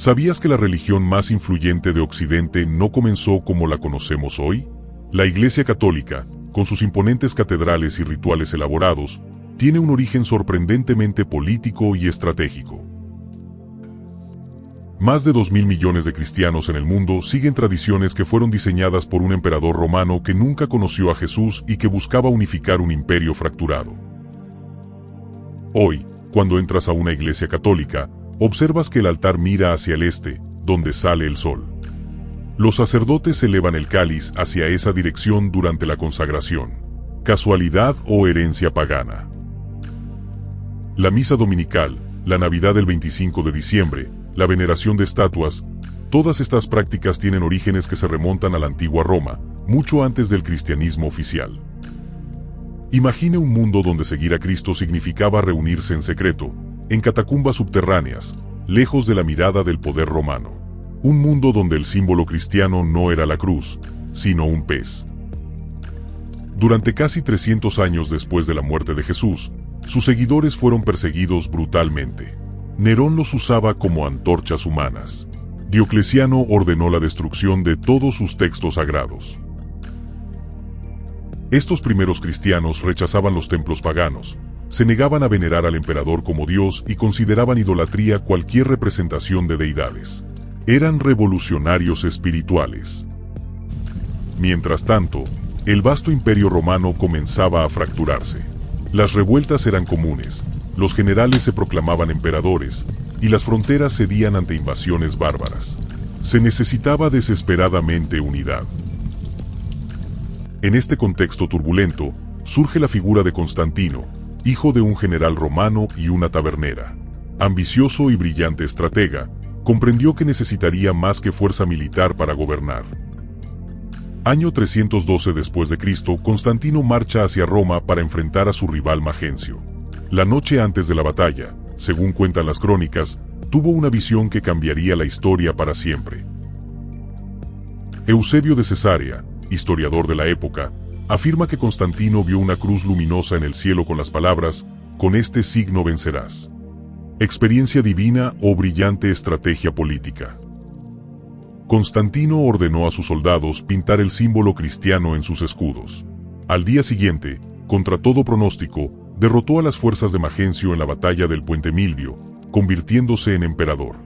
¿Sabías que la religión más influyente de Occidente no comenzó como la conocemos hoy? La Iglesia Católica, con sus imponentes catedrales y rituales elaborados, tiene un origen sorprendentemente político y estratégico. Más de 2.000 millones de cristianos en el mundo siguen tradiciones que fueron diseñadas por un emperador romano que nunca conoció a Jesús y que buscaba unificar un imperio fracturado. Hoy, cuando entras a una iglesia católica, observas que el altar mira hacia el este, donde sale el sol. Los sacerdotes elevan el cáliz hacia esa dirección durante la consagración. ¿Casualidad o herencia pagana? La misa dominical, la Navidad del 25 de diciembre, la veneración de estatuas, todas estas prácticas tienen orígenes que se remontan a la antigua Roma, mucho antes del cristianismo oficial. Imagine un mundo donde seguir a Cristo significaba reunirse en secreto, en catacumbas subterráneas, lejos de la mirada del poder romano. Un mundo donde el símbolo cristiano no era la cruz, sino un pez. Durante casi 300 años después de la muerte de Jesús, sus seguidores fueron perseguidos brutalmente. Nerón los usaba como antorchas humanas. Diocleciano ordenó la destrucción de todos sus textos sagrados. Estos primeros cristianos rechazaban los templos paganos, se negaban a venerar al emperador como Dios y consideraban idolatría cualquier representación de deidades. Eran revolucionarios espirituales. Mientras tanto, el vasto imperio romano comenzaba a fracturarse. Las revueltas eran comunes, los generales se proclamaban emperadores, y las fronteras cedían ante invasiones bárbaras. Se necesitaba desesperadamente unidad. En este contexto turbulento, surge la figura de Constantino, hijo de un general romano y una tabernera. Ambicioso y brillante estratega, comprendió que necesitaría más que fuerza militar para gobernar. Año 312 después de Cristo, Constantino marcha hacia Roma para enfrentar a su rival Magencio. La noche antes de la batalla, según cuentan las crónicas, tuvo una visión que cambiaría la historia para siempre. Eusebio de Cesarea, historiador de la época, afirma que Constantino vio una cruz luminosa en el cielo con las palabras: "Con este signo vencerás". Experiencia divina o brillante estrategia política. Constantino ordenó a sus soldados pintar el símbolo cristiano en sus escudos. Al día siguiente, contra todo pronóstico, derrotó a las fuerzas de Magencio en la batalla del Puente Milvio, convirtiéndose en emperador.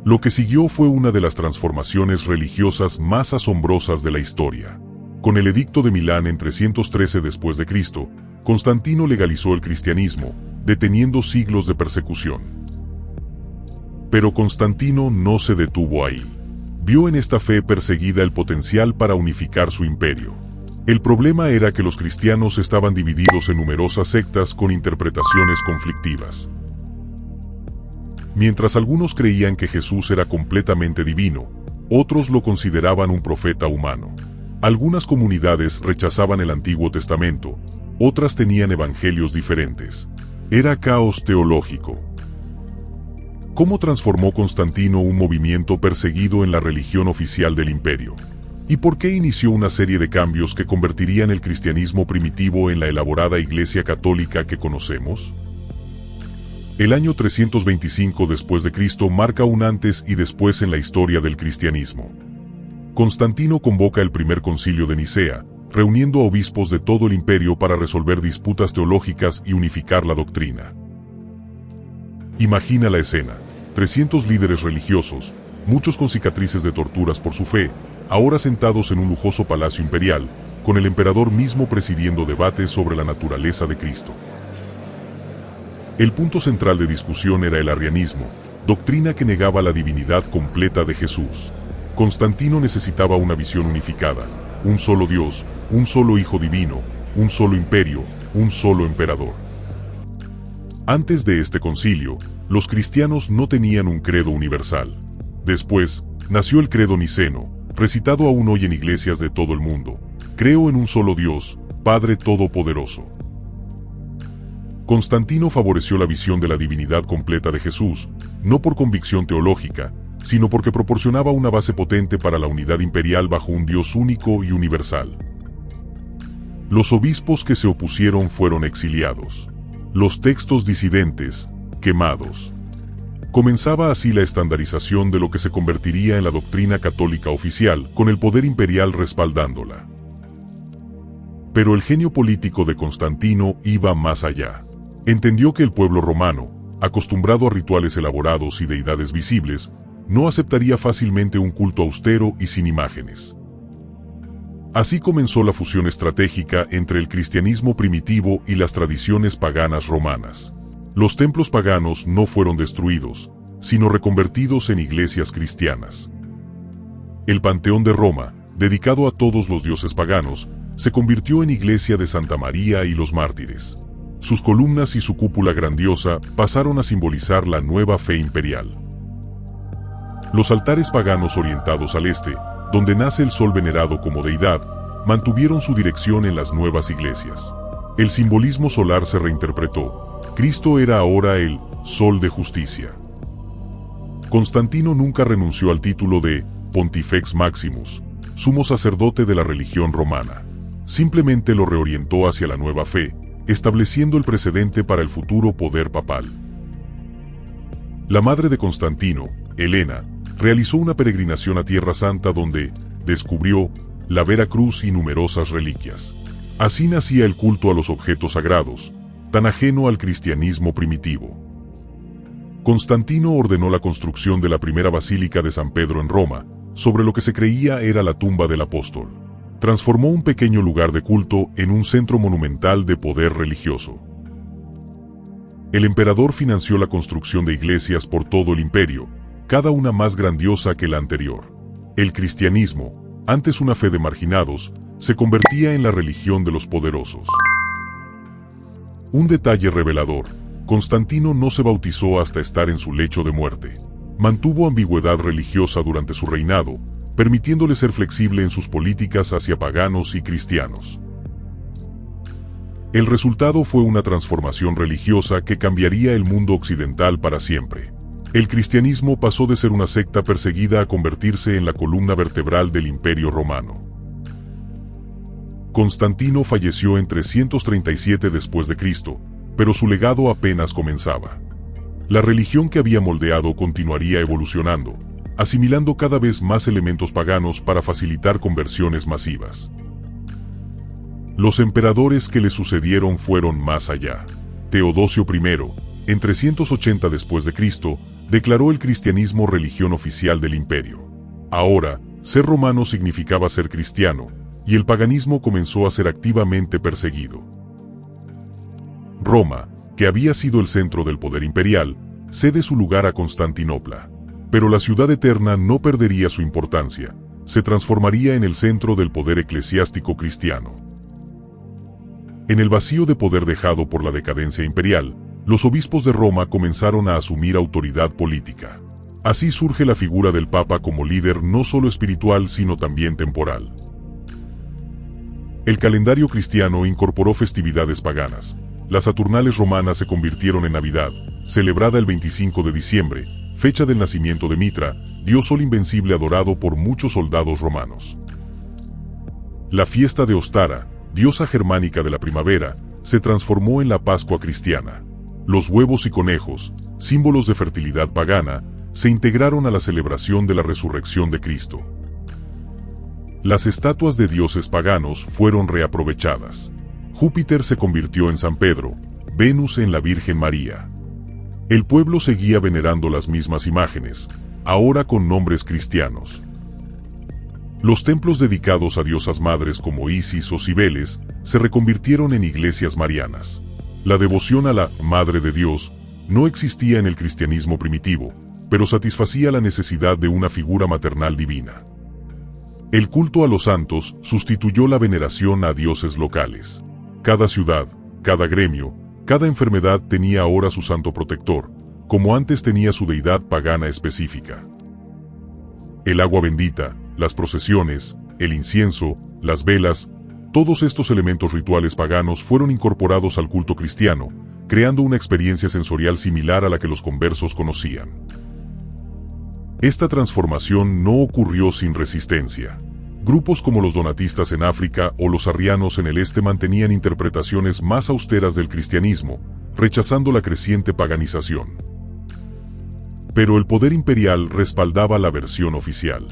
Lo que siguió fue una de las transformaciones religiosas más asombrosas de la historia. Con el Edicto de Milán en 313 después de Cristo, Constantino legalizó el cristianismo, deteniendo siglos de persecución. Pero Constantino no se detuvo ahí. Vio en esta fe perseguida el potencial para unificar su imperio. El problema era que los cristianos estaban divididos en numerosas sectas con interpretaciones conflictivas. Mientras algunos creían que Jesús era completamente divino, otros lo consideraban un profeta humano. Algunas comunidades rechazaban el Antiguo Testamento, otras tenían evangelios diferentes. Era caos teológico. ¿Cómo transformó Constantino un movimiento perseguido en la religión oficial del imperio? ¿Y por qué inició una serie de cambios que convertirían el cristianismo primitivo en la elaborada Iglesia Católica que conocemos? El año 325 después de Cristo marca un antes y después en la historia del cristianismo. Constantino convoca el primer concilio de Nicea, reuniendo a obispos de todo el imperio para resolver disputas teológicas y unificar la doctrina. Imagina la escena: 300 líderes religiosos, muchos con cicatrices de torturas por su fe, ahora sentados en un lujoso palacio imperial, con el emperador mismo presidiendo debates sobre la naturaleza de Cristo. El punto central de discusión era el arrianismo, doctrina que negaba la divinidad completa de Jesús. Constantino necesitaba una visión unificada: un solo Dios, un solo Hijo divino, un solo imperio, un solo emperador. Antes de este concilio, los cristianos no tenían un credo universal. Después, nació el credo niceno, recitado aún hoy en iglesias de todo el mundo: creo en un solo Dios, Padre Todopoderoso. Constantino favoreció la visión de la divinidad completa de Jesús, no por convicción teológica, sino porque proporcionaba una base potente para la unidad imperial bajo un Dios único y universal. Los obispos que se opusieron fueron exiliados. Los textos disidentes, quemados. Comenzaba así la estandarización de lo que se convertiría en la doctrina católica oficial, con el poder imperial respaldándola. Pero el genio político de Constantino iba más allá. Entendió que el pueblo romano, acostumbrado a rituales elaborados y deidades visibles, no aceptaría fácilmente un culto austero y sin imágenes. Así comenzó la fusión estratégica entre el cristianismo primitivo y las tradiciones paganas romanas. Los templos paganos no fueron destruidos, sino reconvertidos en iglesias cristianas. El Panteón de Roma, dedicado a todos los dioses paganos, se convirtió en iglesia de Santa María y los mártires. Sus columnas y su cúpula grandiosa pasaron a simbolizar la nueva fe imperial. Los altares paganos orientados al este, donde nace el sol venerado como deidad, mantuvieron su dirección en las nuevas iglesias. El simbolismo solar se reinterpretó. Cristo era ahora el Sol de Justicia. Constantino nunca renunció al título de Pontifex Maximus, sumo sacerdote de la religión romana. Simplemente lo reorientó hacia la nueva fe, estableciendo el precedente para el futuro poder papal. La madre de Constantino, Helena, realizó una peregrinación a Tierra Santa donde descubrió la Vera Cruz y numerosas reliquias. Así nacía el culto a los objetos sagrados, tan ajeno al cristianismo primitivo. Constantino ordenó la construcción de la primera basílica de San Pedro en Roma, sobre lo que se creía era la tumba del apóstol. Transformó un pequeño lugar de culto en un centro monumental de poder religioso. El emperador financió la construcción de iglesias por todo el imperio, cada una más grandiosa que la anterior. El cristianismo, antes una fe de marginados, se convertía en la religión de los poderosos. Un detalle revelador: Constantino no se bautizó hasta estar en su lecho de muerte. Mantuvo ambigüedad religiosa durante su reinado, permitiéndole ser flexible en sus políticas hacia paganos y cristianos. El resultado fue una transformación religiosa que cambiaría el mundo occidental para siempre. El cristianismo pasó de ser una secta perseguida a convertirse en la columna vertebral del Imperio Romano. Constantino falleció en 337 después de Cristo, pero su legado apenas comenzaba. La religión que había moldeado continuaría evolucionando, asimilando cada vez más elementos paganos para facilitar conversiones masivas. Los emperadores que le sucedieron fueron más allá. Teodosio I, en 380 después de Cristo, declaró el cristianismo religión oficial del imperio. Ahora, ser romano significaba ser cristiano, y el paganismo comenzó a ser activamente perseguido. Roma, que había sido el centro del poder imperial, cede su lugar a Constantinopla. Pero la ciudad eterna no perdería su importancia, se transformaría en el centro del poder eclesiástico cristiano. En el vacío de poder dejado por la decadencia imperial, los obispos de Roma comenzaron a asumir autoridad política. Así surge la figura del Papa como líder no solo espiritual sino también temporal. El calendario cristiano incorporó festividades paganas. Las Saturnales romanas se convirtieron en Navidad, celebrada el 25 de diciembre, fecha del nacimiento de Mitra, dios sol invencible adorado por muchos soldados romanos. La fiesta de Ostara, diosa germánica de la primavera, se transformó en la Pascua cristiana. Los huevos y conejos, símbolos de fertilidad pagana, se integraron a la celebración de la resurrección de Cristo. Las estatuas de dioses paganos fueron reaprovechadas. Júpiter se convirtió en San Pedro, Venus en la Virgen María. El pueblo seguía venerando las mismas imágenes, ahora con nombres cristianos. Los templos dedicados a diosas madres como Isis o Cibeles se reconvirtieron en iglesias marianas. La devoción a la Madre de Dios no existía en el cristianismo primitivo, pero satisfacía la necesidad de una figura maternal divina. El culto a los santos sustituyó la veneración a dioses locales. Cada ciudad, cada gremio, cada enfermedad tenía ahora su santo protector, como antes tenía su deidad pagana específica. El agua bendita, las procesiones, el incienso, las velas, todos estos elementos rituales paganos fueron incorporados al culto cristiano, creando una experiencia sensorial similar a la que los conversos conocían. Esta transformación no ocurrió sin resistencia. Grupos como los donatistas en África o los arrianos en el este mantenían interpretaciones más austeras del cristianismo, rechazando la creciente paganización. Pero el poder imperial respaldaba la versión oficial.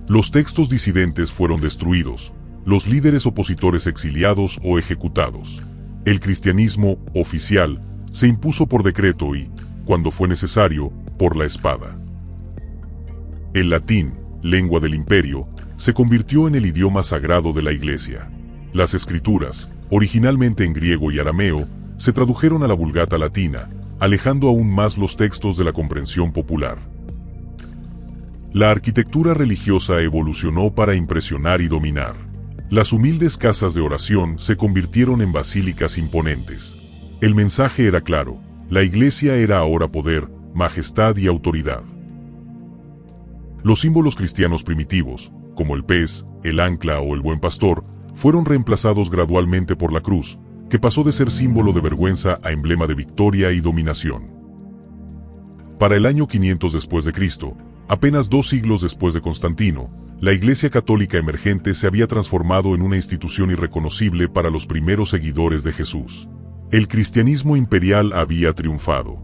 Los textos disidentes fueron destruidos, los líderes opositores exiliados o ejecutados. El cristianismo oficial se impuso por decreto y, cuando fue necesario, por la espada. El latín, lengua del imperio, se convirtió en el idioma sagrado de la Iglesia. Las escrituras, originalmente en griego y arameo, se tradujeron a la Vulgata latina, alejando aún más los textos de la comprensión popular. La arquitectura religiosa evolucionó para impresionar y dominar. Las humildes casas de oración se convirtieron en basílicas imponentes. El mensaje era claro: la Iglesia era ahora poder, majestad y autoridad. Los símbolos cristianos primitivos, como el pez, el ancla o el buen pastor, fueron reemplazados gradualmente por la cruz, que pasó de ser símbolo de vergüenza a emblema de victoria y dominación. Para el año 500 después de Cristo, apenas 2 siglos después de Constantino, la Iglesia católica emergente se había transformado en una institución irreconocible para los primeros seguidores de Jesús. El cristianismo imperial había triunfado.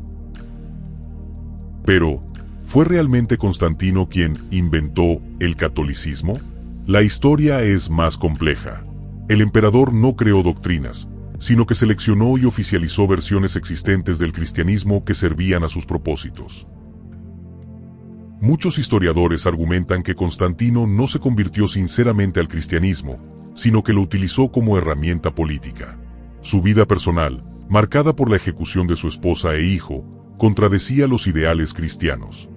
Pero, ¿fue realmente Constantino quien inventó el catolicismo? La historia es más compleja. El emperador no creó doctrinas, sino que seleccionó y oficializó versiones existentes del cristianismo que servían a sus propósitos. Muchos historiadores argumentan que Constantino no se convirtió sinceramente al cristianismo, sino que lo utilizó como herramienta política. Su vida personal, marcada por la ejecución de su esposa e hijo, contradecía los ideales cristianos.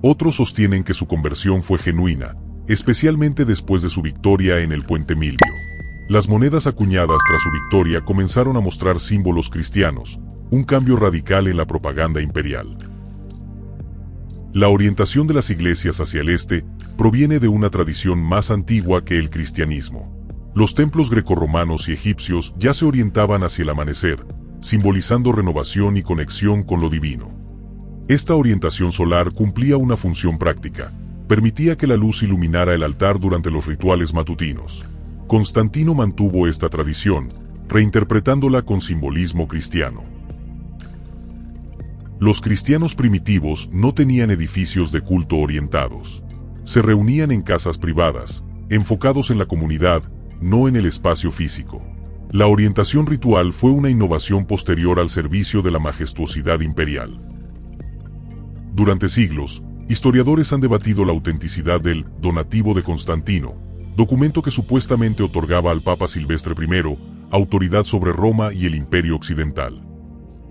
Otros sostienen que su conversión fue genuina, especialmente después de su victoria en el Puente Milvio. Las monedas acuñadas tras su victoria comenzaron a mostrar símbolos cristianos, un cambio radical en la propaganda imperial. La orientación de las iglesias hacia el este proviene de una tradición más antigua que el cristianismo. Los templos grecorromanos y egipcios ya se orientaban hacia el amanecer, simbolizando renovación y conexión con lo divino. Esta orientación solar cumplía una función práctica: permitía que la luz iluminara el altar durante los rituales matutinos. Constantino mantuvo esta tradición, reinterpretándola con simbolismo cristiano. Los cristianos primitivos no tenían edificios de culto orientados. Se reunían en casas privadas, enfocados en la comunidad, no en el espacio físico. La orientación ritual fue una innovación posterior al servicio de la majestuosidad imperial. Durante siglos, historiadores han debatido la autenticidad del donativo de Constantino, documento que supuestamente otorgaba al Papa Silvestre I autoridad sobre Roma y el Imperio Occidental.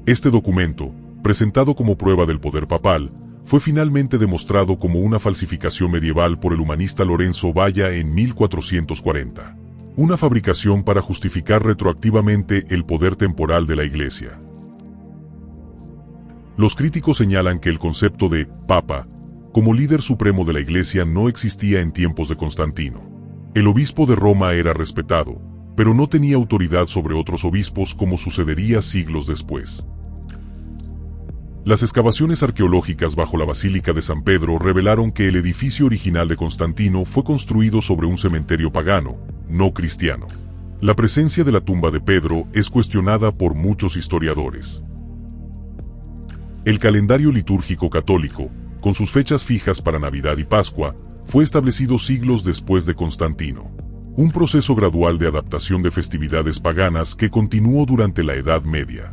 Este documento, presentado como prueba del poder papal, fue finalmente demostrado como una falsificación medieval por el humanista Lorenzo Valla en 1440. Una fabricación para justificar retroactivamente el poder temporal de la Iglesia. Los críticos señalan que el concepto de Papa, como líder supremo de la Iglesia, no existía en tiempos de Constantino. El obispo de Roma era respetado, pero no tenía autoridad sobre otros obispos como sucedería siglos después. Las excavaciones arqueológicas bajo la Basílica de San Pedro revelaron que el edificio original de Constantino fue construido sobre un cementerio pagano, no cristiano. La presencia de la tumba de Pedro es cuestionada por muchos historiadores. El calendario litúrgico católico, con sus fechas fijas para Navidad y Pascua, fue establecido siglos después de Constantino. Un proceso gradual de adaptación de festividades paganas que continuó durante la Edad Media.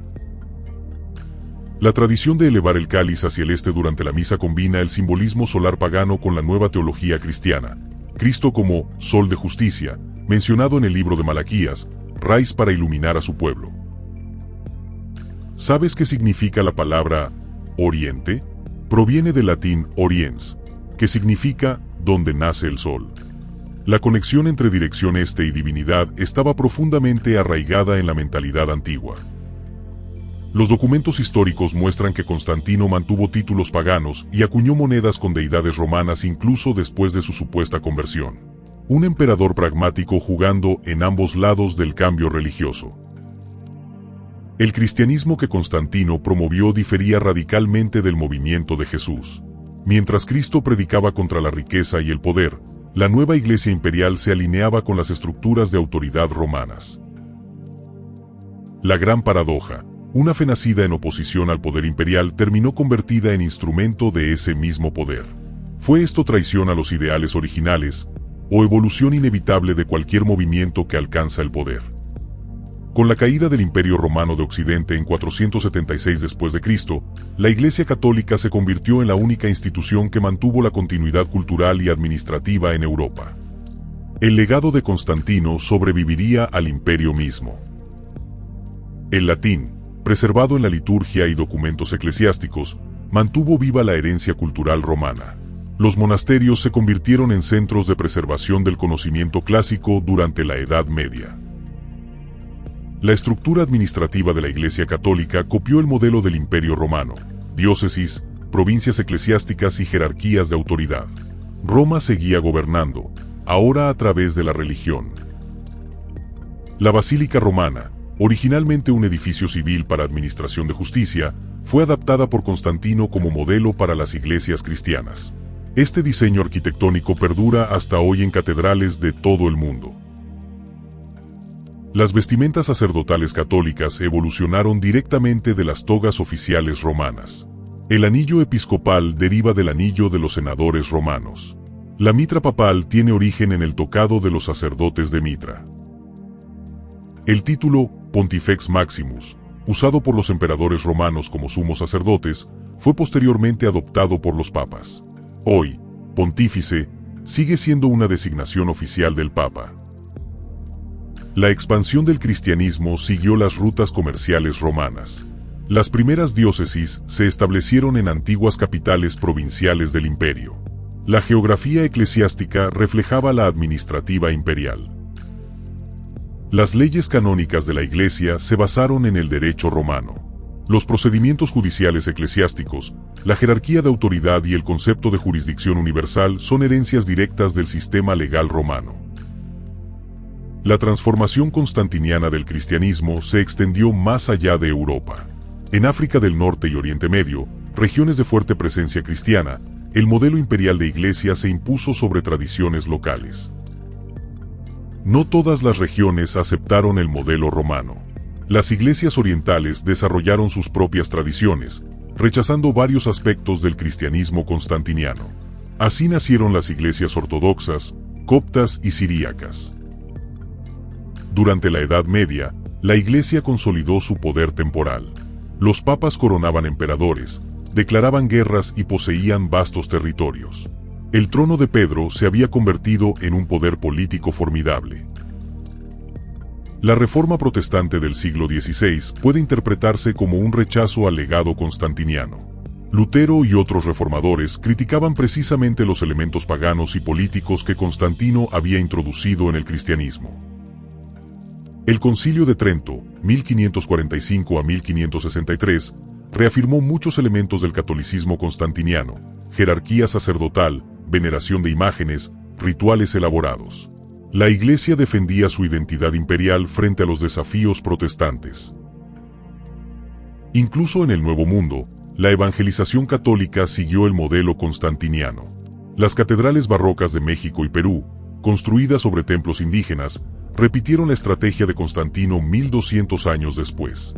La tradición de elevar el cáliz hacia el este durante la misa combina el simbolismo solar pagano con la nueva teología cristiana. Cristo como sol de justicia, mencionado en el libro de Malaquías, raíz para iluminar a su pueblo. ¿Sabes qué significa la palabra oriente? Proviene del latín oriens, que significa donde nace el sol. La conexión entre dirección este y divinidad estaba profundamente arraigada en la mentalidad antigua. Los documentos históricos muestran que Constantino mantuvo títulos paganos y acuñó monedas con deidades romanas incluso después de su supuesta conversión. Un emperador pragmático jugando en ambos lados del cambio religioso. El cristianismo que Constantino promovió difería radicalmente del movimiento de Jesús. Mientras Cristo predicaba contra la riqueza y el poder, la nueva Iglesia imperial se alineaba con las estructuras de autoridad romanas. La gran paradoja: Una fe nacida en oposición al poder imperial terminó convertida en instrumento de ese mismo poder. ¿Fue esto traición a los ideales originales, o evolución inevitable de cualquier movimiento que alcanza el poder? Con la caída del Imperio Romano de Occidente en 476 después de Cristo, la Iglesia Católica se convirtió en la única institución que mantuvo la continuidad cultural y administrativa en Europa. El legado de Constantino sobreviviría al imperio mismo. El latín, preservado en la liturgia y documentos eclesiásticos, mantuvo viva la herencia cultural romana. Los monasterios se convirtieron en centros de preservación del conocimiento clásico durante la Edad Media. La estructura administrativa de la Iglesia Católica copió el modelo del Imperio Romano: diócesis, provincias eclesiásticas y jerarquías de autoridad. Roma seguía gobernando, ahora a través de la religión. La Basílica Romana, originalmente un edificio civil para administración de justicia, fue adaptada por Constantino como modelo para las iglesias cristianas. Este diseño arquitectónico perdura hasta hoy en catedrales de todo el mundo. Las vestimentas sacerdotales católicas evolucionaron directamente de las togas oficiales romanas. El anillo episcopal deriva del anillo de los senadores romanos. La mitra papal tiene origen en el tocado de los sacerdotes de mitra. El título Pontifex Maximus, usado por los emperadores romanos como sumos sacerdotes, fue posteriormente adoptado por los papas. Hoy, pontífice sigue siendo una designación oficial del Papa. La expansión del cristianismo siguió las rutas comerciales romanas. Las primeras diócesis se establecieron en antiguas capitales provinciales del imperio. La geografía eclesiástica reflejaba la administrativa imperial. Las leyes canónicas de la Iglesia se basaron en el derecho romano. Los procedimientos judiciales eclesiásticos, la jerarquía de autoridad y el concepto de jurisdicción universal son herencias directas del sistema legal romano. La transformación constantiniana del cristianismo se extendió más allá de Europa. En África del Norte y Oriente Medio, regiones de fuerte presencia cristiana, el modelo imperial de iglesia se impuso sobre tradiciones locales. No todas las regiones aceptaron el modelo romano. Las iglesias orientales desarrollaron sus propias tradiciones, rechazando varios aspectos del cristianismo constantiniano. Así nacieron las iglesias ortodoxas, coptas y siríacas. Durante la Edad Media, la Iglesia consolidó su poder temporal. Los papas coronaban emperadores, declaraban guerras y poseían vastos territorios. El trono de Pedro se había convertido en un poder político formidable. La Reforma protestante del siglo XVI puede interpretarse como un rechazo al legado constantiniano. Lutero y otros reformadores criticaban precisamente los elementos paganos y políticos que Constantino había introducido en el cristianismo. El Concilio de Trento, 1545 a 1563, reafirmó muchos elementos del catolicismo constantiniano: jerarquía sacerdotal, veneración de imágenes, rituales elaborados. La Iglesia defendía su identidad imperial frente a los desafíos protestantes. Incluso en el Nuevo Mundo, la evangelización católica siguió el modelo constantiniano. Las catedrales barrocas de México y Perú, construidas sobre templos indígenas, repitieron la estrategia de Constantino 1200 años después.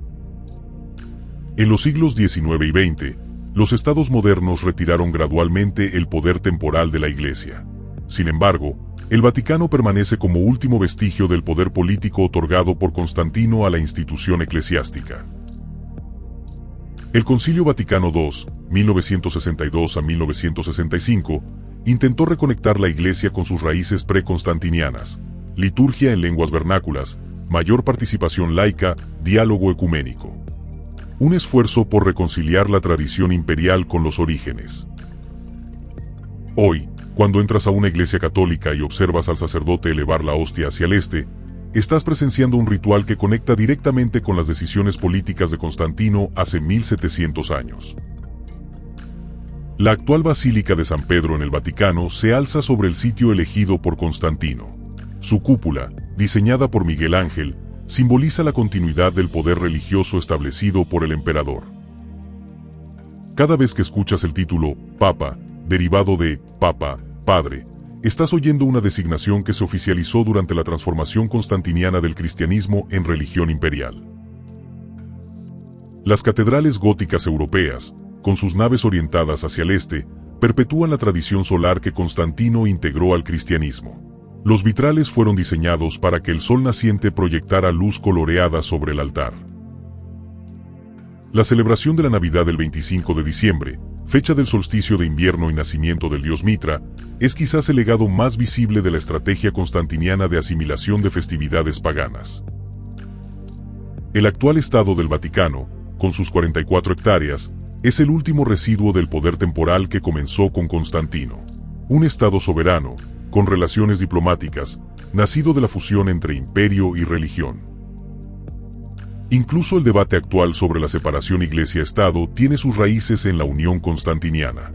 En los siglos XIX y XX, los estados modernos retiraron gradualmente el poder temporal de la Iglesia. Sin embargo, el Vaticano permanece como último vestigio del poder político otorgado por Constantino a la institución eclesiástica. El Concilio Vaticano II, 1962 a 1965, intentó reconectar la Iglesia con sus raíces preconstantinianas: liturgia en lenguas vernáculas, mayor participación laica, diálogo ecuménico. Un esfuerzo por reconciliar la tradición imperial con los orígenes. Hoy, cuando entras a una iglesia católica y observas al sacerdote elevar la hostia hacia el este, estás presenciando un ritual que conecta directamente con las decisiones políticas de Constantino hace 1700 años. La actual Basílica de San Pedro en el Vaticano se alza sobre el sitio elegido por Constantino. Su cúpula, diseñada por Miguel Ángel, simboliza la continuidad del poder religioso establecido por el emperador. Cada vez que escuchas el título Papa, derivado de Papa, Padre, estás oyendo una designación que se oficializó durante la transformación constantiniana del cristianismo en religión imperial. Las catedrales góticas europeas, con sus naves orientadas hacia el este, perpetúan la tradición solar que Constantino integró al cristianismo. Los vitrales fueron diseñados para que el sol naciente proyectara luz coloreada sobre el altar. La celebración de la Navidad del 25 de diciembre, fecha del solsticio de invierno y nacimiento del dios Mitra, es quizás el legado más visible de la estrategia constantiniana de asimilación de festividades paganas. El actual Estado del Vaticano, con sus 44 hectáreas, es el último residuo del poder temporal que comenzó con Constantino. Un Estado soberano, con relaciones diplomáticas, nacido de la fusión entre imperio y religión. Incluso el debate actual sobre la separación Iglesia-Estado tiene sus raíces en la unión constantiniana.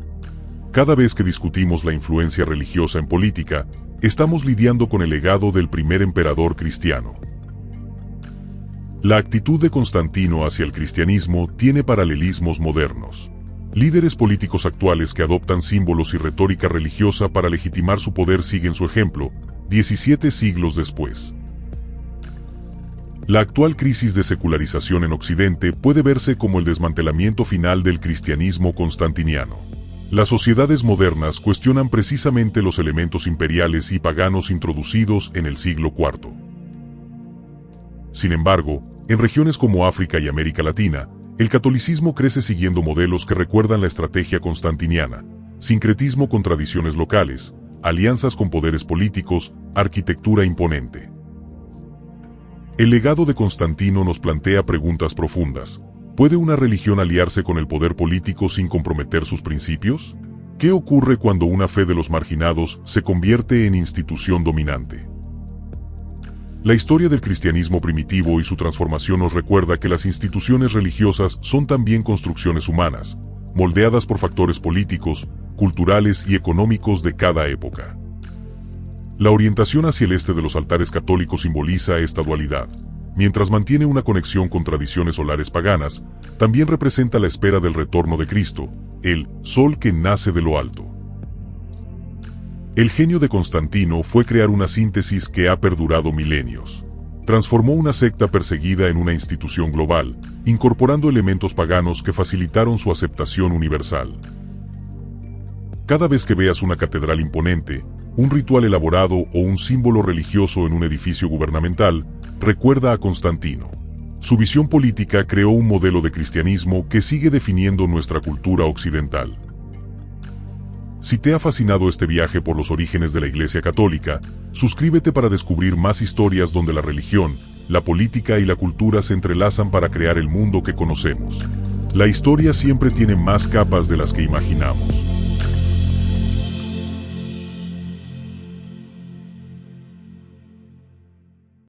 Cada vez que discutimos la influencia religiosa en política, estamos lidiando con el legado del primer emperador cristiano. La actitud de Constantino hacia el cristianismo tiene paralelismos modernos. Líderes políticos actuales que adoptan símbolos y retórica religiosa para legitimar su poder siguen su ejemplo, 17 siglos después. La actual crisis de secularización en Occidente puede verse como el desmantelamiento final del cristianismo constantiniano. Las sociedades modernas cuestionan precisamente los elementos imperiales y paganos introducidos en el siglo IV. Sin embargo, en regiones como África y América Latina, el catolicismo crece siguiendo modelos que recuerdan la estrategia constantiniana: sincretismo con tradiciones locales, alianzas con poderes políticos, arquitectura imponente. El legado de Constantino nos plantea preguntas profundas. ¿Puede una religión aliarse con el poder político sin comprometer sus principios? ¿Qué ocurre cuando una fe de los marginados se convierte en institución dominante? La historia del cristianismo primitivo y su transformación nos recuerda que las instituciones religiosas son también construcciones humanas, moldeadas por factores políticos, culturales y económicos de cada época. La orientación hacia el este de los altares católicos simboliza esta dualidad. Mientras mantiene una conexión con tradiciones solares paganas, también representa la espera del retorno de Cristo, el sol que nace de lo alto. El genio de Constantino fue crear una síntesis que ha perdurado milenios. Transformó una secta perseguida en una institución global, incorporando elementos paganos que facilitaron su aceptación universal. Cada vez que veas una catedral imponente, un ritual elaborado o un símbolo religioso en un edificio gubernamental, recuerda a Constantino. Su visión política creó un modelo de cristianismo que sigue definiendo nuestra cultura occidental. Si te ha fascinado este viaje por los orígenes de la Iglesia Católica, suscríbete para descubrir más historias donde la religión, la política y la cultura se entrelazan para crear el mundo que conocemos. La historia siempre tiene más capas de las que imaginamos.